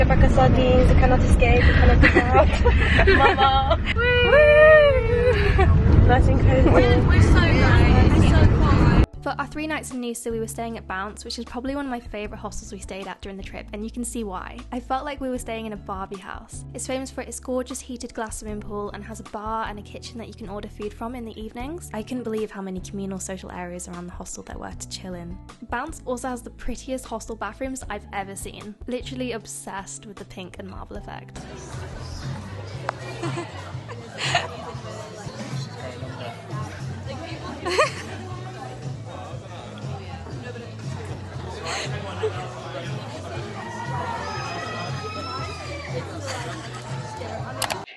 sardines, I cannot escape, I cannot get out. Mama! That's incredible. We're so nice, we're so quiet. For our 3 nights in Noosa, we were staying at Bounce, which is probably one of my favourite hostels we stayed at during the trip, and you can see why. I felt like we were staying in a Barbie house. It's famous for its gorgeous heated glass swimming pool and has a bar and a kitchen that you can order food from in the evenings. I couldn't believe how many communal social areas around the hostel there were to chill in. Bounce also has the prettiest hostel bathrooms I've ever seen. Literally obsessed with the pink and marble effect.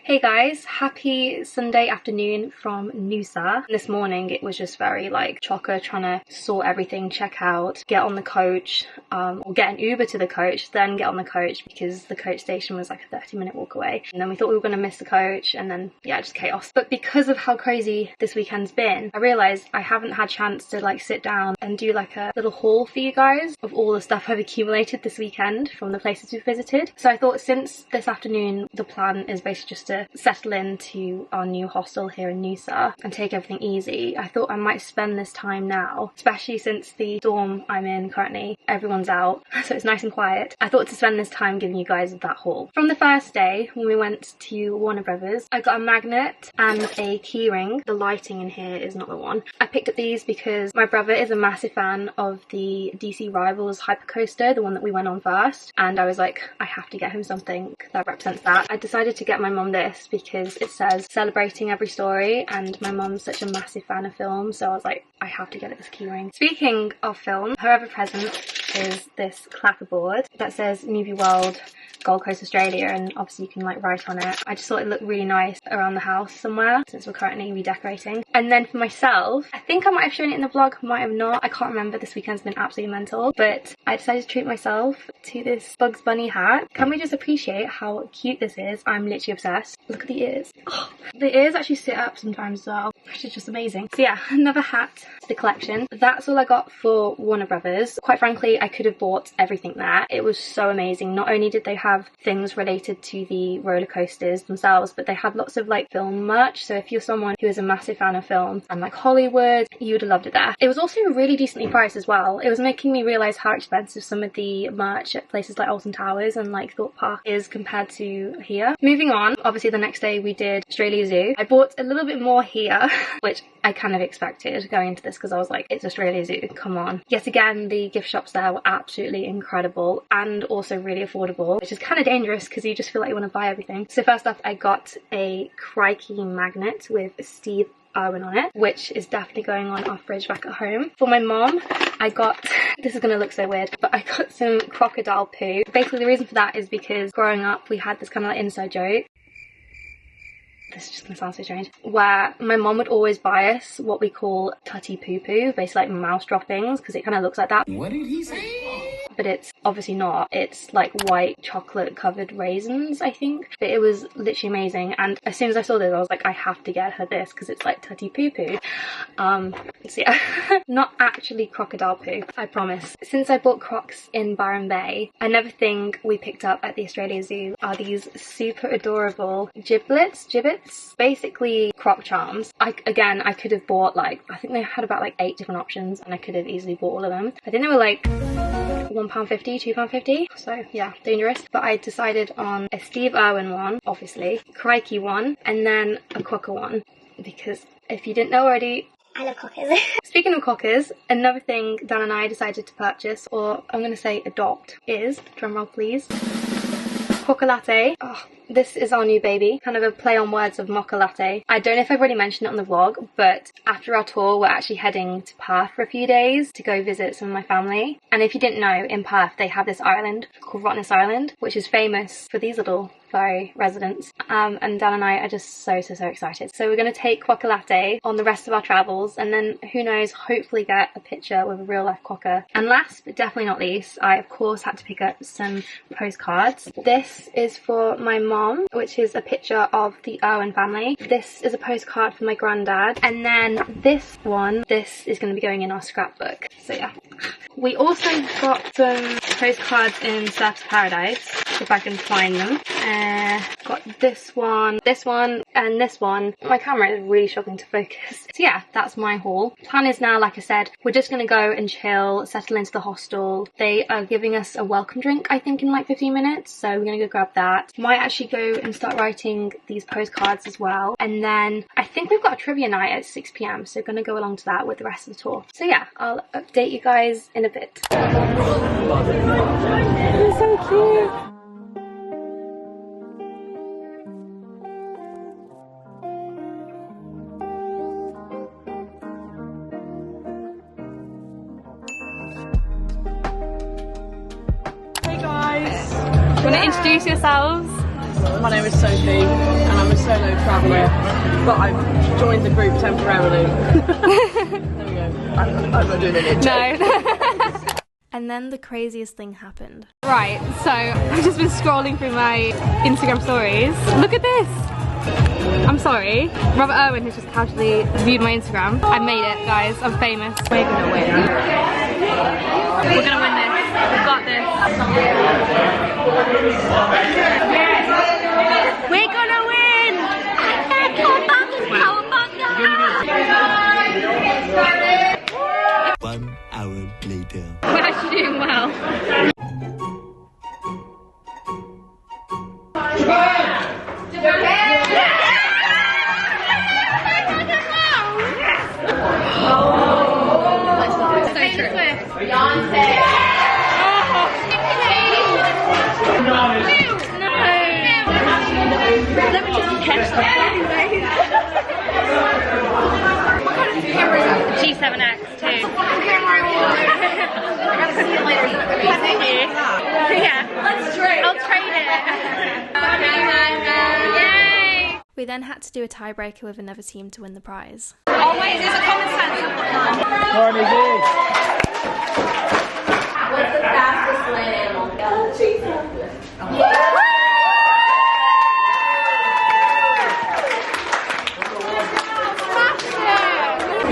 Hey guys, happy Sunday afternoon from Noosa. This morning it was just very like chocker, trying to sort everything, check out, get on the coach, or get an Uber to the coach, then get on the coach because the coach station was like a 30-minute walk away. And then we thought we were going to miss the coach, and then yeah, just chaos. But because of how crazy this weekend's been, I realised I haven't had a chance to like sit down and do like a little haul for you guys of all the stuff I've accumulated this weekend from the places we've visited. So I thought since this afternoon the plan is basically just to settle into our new hostel here in Noosa and take everything easy, I thought I might spend this time now, especially since the dorm I'm in currently, everyone's out, so it's nice and quiet. I thought to spend this time giving you guys that haul. From the first day when we went to Warner Brothers, I got a magnet and a keyring. The lighting in here is not the one. I picked up these because my brother is a massive fan of the DC Rivals hypercoaster, the one that we went on first, and I was like, I have to get him something that represents that. I decided to get my mum this because it says celebrating every story, and my mum's such a massive fan of film, so I was like, I have to get it this keyring. Speaking of film, her other present is this clapperboard that says Movie World Gold Coast Australia, and obviously you can like write on it. I just thought it looked really nice around the house somewhere since we're currently redecorating. And then for myself, I think I might have shown it in the vlog, might have not, I can't remember, this weekend's been absolutely mental, but I decided to treat myself to this Bugs Bunny hat. Can we just appreciate how cute this is? I'm literally obsessed. Look at the ears. Oh, the ears actually sit up sometimes as well, which is just amazing. So yeah, another hat to the collection. That's all I got for Warner Brothers. Quite frankly, I could have bought everything there. It was so amazing. Not only did they have things related to the roller coasters themselves, but they had lots of like film merch. So if you're someone who is a massive fan of film and like Hollywood, you would have loved it there. It was also really decently priced as well. It was making me realise how expensive some of the merch at places like Alton Towers and like Thorpe Park is compared to here. Moving on, obviously the next day we did Australia Zoo. I bought a little bit more here, which I kind of expected going into this because I was like, it's Australia Zoo, come on. Yet again, the gift shops there were absolutely incredible and also really affordable, which is kind of dangerous because you just feel like you want to buy everything. So first off, I got a Crikey magnet with Steve Irwin on it, which is definitely going on our fridge back at home. For my mom, I got, this is going to look so weird, but I got some crocodile poo. Basically the reason for that is because growing up we had this kind of like inside joke, this is just gonna sound so strange, where my mom would always buy us what we call tutty poo poo, basically like mouse droppings, because it kind of looks like that. What did he say? But it's obviously not. It's like white chocolate covered raisins, I think. But it was literally amazing, and as soon as I saw this I was like, I have to get her this because it's like tutty poo poo. So yeah, not actually crocodile poo, I promise. Since I bought Crocs in Byron Bay, another thing we picked up at the Australia Zoo are these super adorable gibbets, basically croc charms. I could have bought like, I think they had about like 8 different options and I could have easily bought all of them. I think they were like £1.50, £2.50, so yeah, dangerous. But I decided on a Steve Irwin one, obviously, Crikey one, and then a Quokka one, because if you didn't know already, I love cockers. Speaking of cockers, another thing Dan and I decided to purchase, or I'm going to say adopt, is, drumroll please, Quokka latte. Oh, this is our new baby, kind of a play on words of mocha latte. I don't know if I've already mentioned it on the vlog, but after our tour we're actually heading to Perth for a few days to go visit some of my family. And if you didn't know, in Perth they have this island called Rottnest Island, which is famous for these little furry residents, and Dan and I are just so excited. So we're going to take Quokka latte on the rest of our travels, and then who knows, hopefully get a picture with a real life quokka. And last but definitely not least, I of course had to pick up some postcards. This is for my mom, which is a picture of the Irwin family. This is a postcard for my granddad, and then this one, this is going to be going in our scrapbook. So yeah. We also got some postcards in Surf's Paradise. if I can find them. Got this one, and this one. My camera is really struggling to focus. So yeah, that's my haul. Plan is now, like I said, we're just gonna go and chill, settle into the hostel. They are giving us a welcome drink, I think, in like 15 minutes. So we're gonna go grab that. Might actually go and start writing these postcards as well. And then I think we've got a trivia night at 6 PM. So gonna go along to that with the rest of the tour. So yeah, I'll update you guys in a bit. They're so cute. Want to introduce yourselves? My name is Sophie and I'm a solo traveller, but I've joined the group temporarily. There we go. I'm not doing it. No. And then the craziest thing happened. Right, so I've just been scrolling through my Instagram stories. Look at this! I'm sorry. Robert Irwin has just casually viewed my Instagram. I made it, guys. I'm famous. We're gonna win. We're gonna win this. We've got this. We're gonna win! Wow. 1 hour later. We're actually doing well. G7X too. I gotta see you later. Thank you. Yeah. Let's trade. I'll trade it. Yay! We then had to do a tiebreaker with another team to win the prize. Oh wait, there's a common sense. What's the fastest land animal?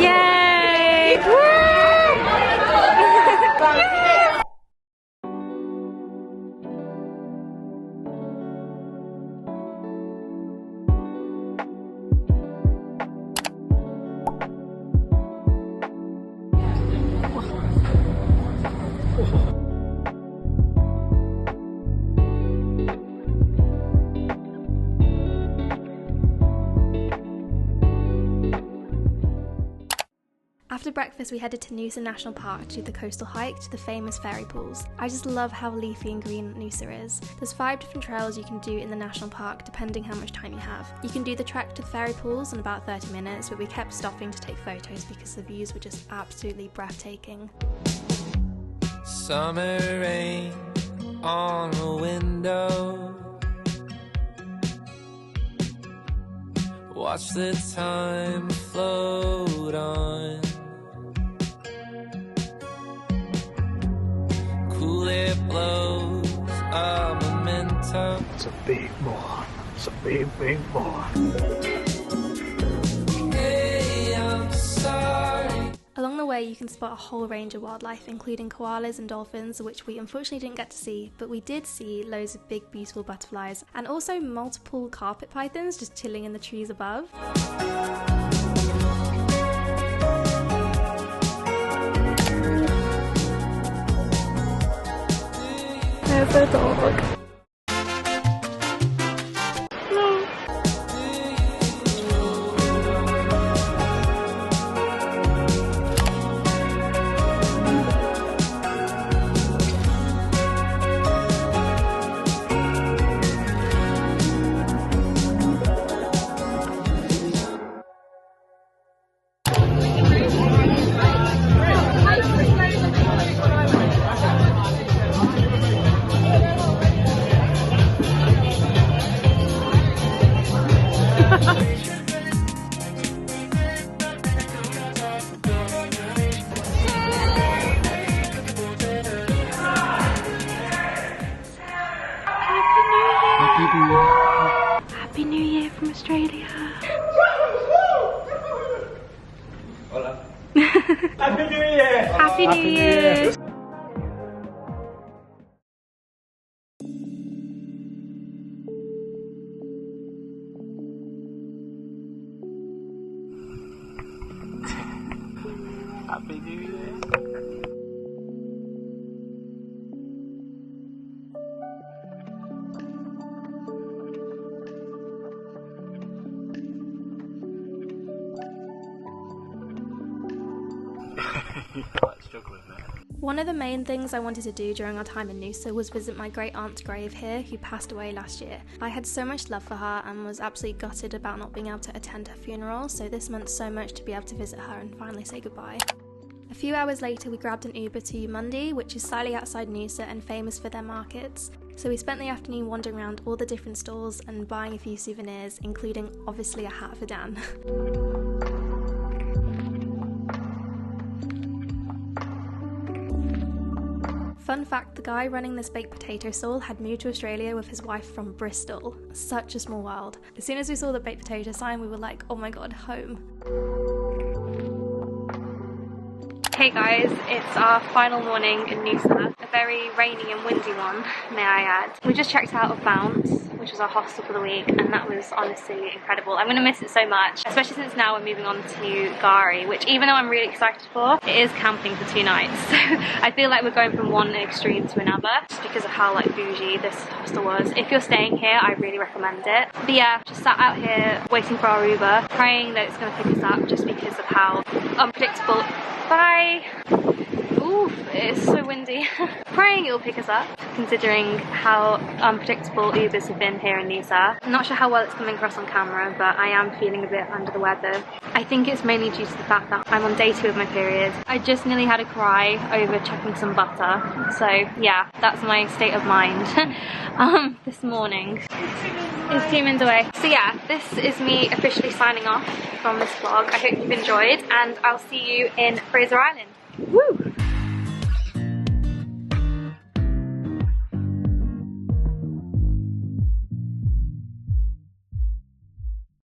Yay! After breakfast, we headed to Noosa National Park to do the coastal hike to the famous fairy pools. I just love how leafy and green Noosa is. There's 5 different trails you can do in the national park depending how much time you have. You can do the trek to the fairy pools in about 30 minutes, but we kept stopping to take photos because the views were just absolutely breathtaking. Summer rain on a window. Watch the time float on. Cool air blows a memento. It's a big one. It's a big, big one. Hey, I'm sorry. Along the way, you can spot a whole range of wildlife, including koalas and dolphins, which we unfortunately didn't get to see, but we did see loads of big, beautiful butterflies, and also multiple carpet pythons just chilling in the trees above. There's a dog. Happy New Year from Australia. Hola. Happy New Year. Happy New Year. Happy New Year. You're quite struggling there. One of the main things I wanted to do during our time in Noosa was visit my great aunt's grave here, who passed away last year. I had so much love for her and was absolutely gutted about not being able to attend her funeral, so this meant so much to be able to visit her and finally say goodbye. A few hours later we grabbed an Uber to Eumundi, which is slightly outside Noosa and famous for their markets. So we spent the afternoon wandering around all the different stalls and buying a few souvenirs, including obviously a hat for Dan. Fun fact, the guy running this baked potato stall had moved to Australia with his wife from Bristol. Such a small world. As soon as we saw the baked potato sign, we were like, oh my god, home. Hey guys, it's our final morning in Noosa. A very rainy and windy one, may I add. We just checked out of Bounce, which was our hostel for the week, and that was honestly incredible. I'm going to miss it so much, especially since now we're moving on to Gaia, which even though I'm really excited for, it is camping for 2 nights. So I feel like we're going from one extreme to another, just because of how like bougie this hostel was. If you're staying here, I really recommend it. But yeah, just sat out here waiting for our Uber, praying that it's going to pick us up just because of how unpredictable. Bye! Ooh, it's so windy. Praying it'll pick us up, considering how unpredictable Ubers have been here in Noosa. I'm not sure how well it's coming across on camera, but I am feeling a bit under the weather. I think it's mainly due to the fact that I'm on day 2 of my period. I just nearly had a cry over chucking some butter. So yeah, that's my state of mind this morning. It's 2 minutes away. So yeah, this is me officially signing off from this vlog. I hope you've enjoyed, and I'll see you in Fraser Island. Woo!